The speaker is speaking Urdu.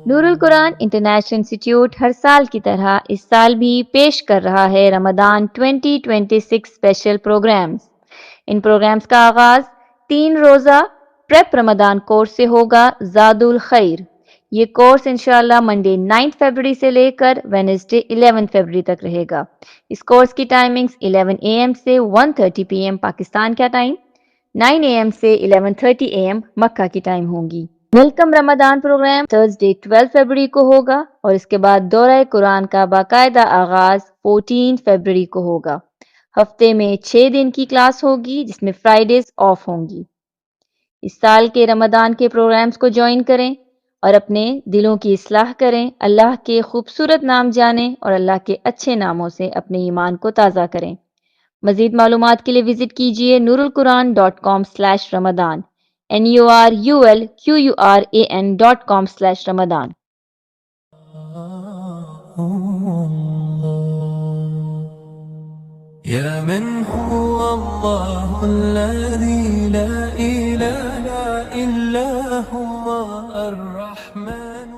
نور القرآن انٹرنیشنل انسٹیٹیوٹ ہر سال کی طرح اس سال بھی پیش کر رہا ہے رمضان 2026 اسپیشل پروگرامز۔ ان پروگرامز کا آغاز 3 روزہ پریپ رمضان کورس سے ہوگا زاد الخیر۔ یہ کورس انشاءاللہ منڈے 9 فیبروری سے لے کر وینسڈے 11 فیبروری تک رہے گا۔ اس کورس کی ٹائمنگز 11 AM سے 1:30 PM پاکستان کا ٹائم، 9 AM سے 11:30 AM مکہ کی ٹائم ہوں گی۔ ویلکم رمضان پروگرام تھرسڈے 12 فیبروری کو ہوگا اور اس کے بعد دورہ قرآن کا باقاعدہ آغاز 14 فیبروری کو ہوگا۔ ہفتے میں 6 دن کی کلاس ہوگی جس میں فرائیڈیز آف ہوں گی۔ اس سال کے رمضان کے پروگرامز کو جوائن کریں اور اپنے دلوں کی اصلاح کریں، اللہ کے خوبصورت نام جانیں اور اللہ کے اچھے ناموں سے اپنے ایمان کو تازہ کریں۔ مزید معلومات کے لیے وزٹ کیجیے nurulquran.com/ramadan nurulquran.com/ramadan۔ يا من هو الله الذي لا إله إلا هو الرحمن